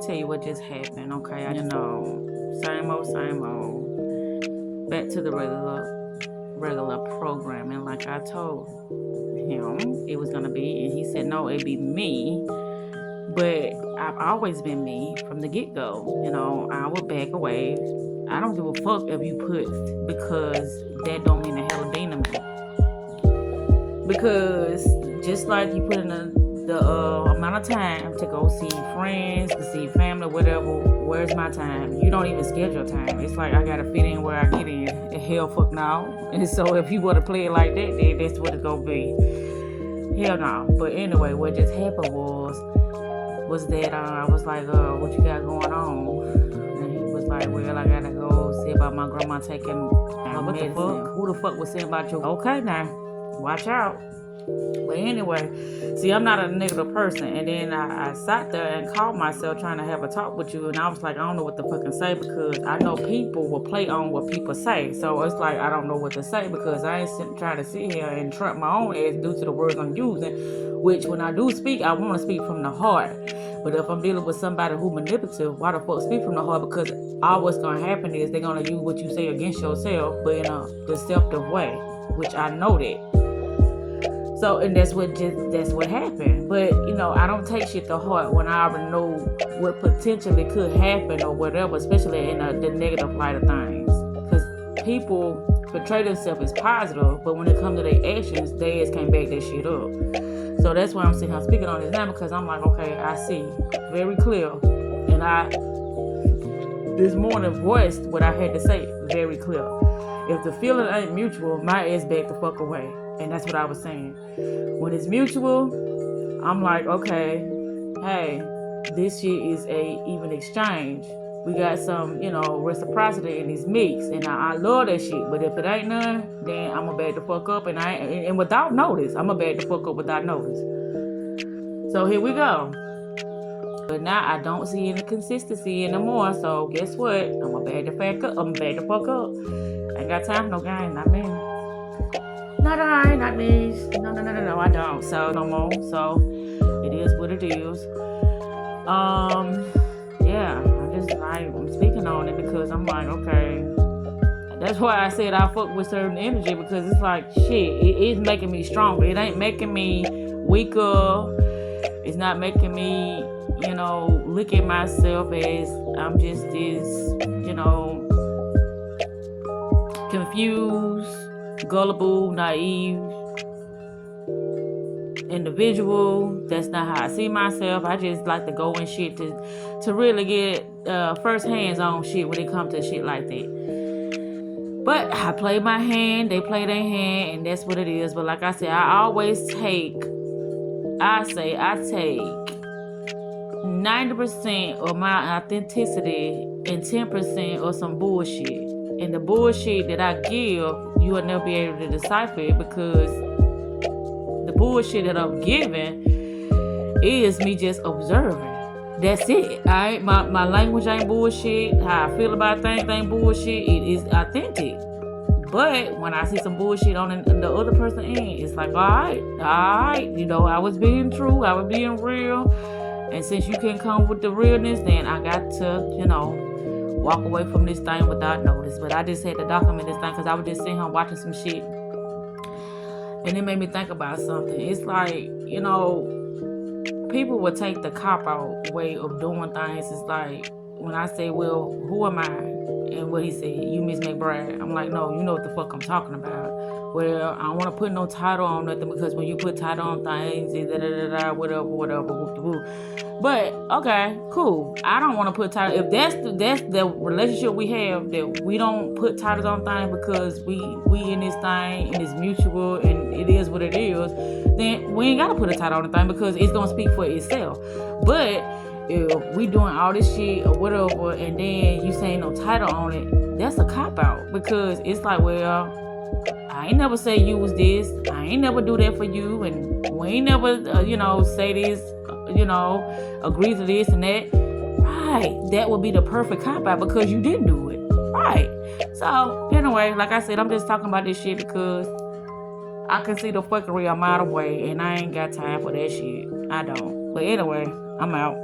tell you what just happened, okay? Same old. Back to the regular programming, like I told him it was gonna be, and he said no, it'd be me. But I've always been me from the get-go. I would back away. I don't give a fuck if you put, because that don't mean the hell a thing to me. Because just like you put in the amount of time to go see friends, to see family, whatever, where's my time? You don't even schedule time. It's like I gotta fit in where I get in. And hell fuck no. And so if you want to play it like that, then that's what it's gonna be. Hell no. But anyway, what just happened was that I was like, what you got going on? And he was like, well, I gotta go see about my grandma taking what medicine. The fuck? Who the fuck was saying about you? Okay, now, watch out. But anyway, see, I'm not a negative person. And then I sat there and called myself trying to have a talk with you. And I was like, I don't know what to fucking say, because I know people will play on what people say. So it's like, I don't know what to say, because I ain't trying to sit here and trap my own ass due to the words I'm using. Which when I do speak, I want to speak from the heart. But if I'm dealing with somebody who manipulative, why the fuck speak from the heart? Because all what's going to happen is they're going to use what you say against yourself, but in a deceptive way, which I know that. So, and that's what happened. But, I don't take shit to heart when I already know what potentially could happen or whatever, especially in the negative light of things. Because people portray themselves as positive, but when it comes to their actions, they ass can't back that shit up. So that's why I'm sitting here speaking on this now, because I'm like, okay, I see very clear. And I, this morning, voiced what I had to say very clear. If the feeling ain't mutual, my ass back the fuck away. And that's what I was saying. When it's mutual, I'm like, okay, hey, this shit is a even exchange. We got some, reciprocity in this mix. And I love that shit. But if it ain't none, then I'm going to back the fuck up. And without notice, I'm going to back the fuck up without notice. So here we go. But now I don't see any consistency anymore. So guess what? I'm going to back the fuck up. I ain't got time for no game, not me. Not me. No, I don't. So no more. So it is what it is. Yeah, I'm speaking on it because I'm like, okay. That's why I said I fuck with certain energy, because it's like, shit, it is making me stronger. It ain't making me weaker. It's not making me, look at myself as I'm just this, confused, gullible, naive individual. That's not how I see myself. I just like to go in shit to really get first hands on shit when it comes to shit like that. But I play my hand, they play their hand, and that's what it is. But like I said, I take 90% of my authenticity and 10% of some bullshit. And the bullshit that I give, you will never be able to decipher it, because the bullshit that I'm giving is me just observing. That's it. My language ain't bullshit. How I feel about things ain't bullshit. It is authentic. But when I see some bullshit on the other person's end, it's like, all right. I was being true. I was being real. And since you can't come with the realness, then I got to, walk away from this thing without notice. But I just had to document this thing, because I was just sitting here watching some shit. And it made me think about something. It's like, people would take the cop-out way of doing things. It's like, when I say, well, who am I? And what he said, you Miss McBride. I'm like, no, you know what the fuck I'm talking about. Well, I don't want to put no title on nothing, because when you put title on things, whatever, whoop-de-whoop. But, okay, cool. I don't want to put title. If that's the relationship we have, that we don't put titles on things because we in this thing and it's mutual and it is what it is, then we ain't got to put a title on the thing, because it's going to speak for itself. But if we doing all this shit or whatever, and then you saying no title on it, that's a cop-out, because it's like, well, I ain't never say you was this. I ain't never do that for you. And we ain't never, say this, agree to this and that. Right. That would be the perfect cop-out, because you didn't do it. Right. So, anyway, like I said, I'm just talking about this shit because I can see the fuckery a mile away, and I ain't got time for that shit. I don't. But anyway, I'm out.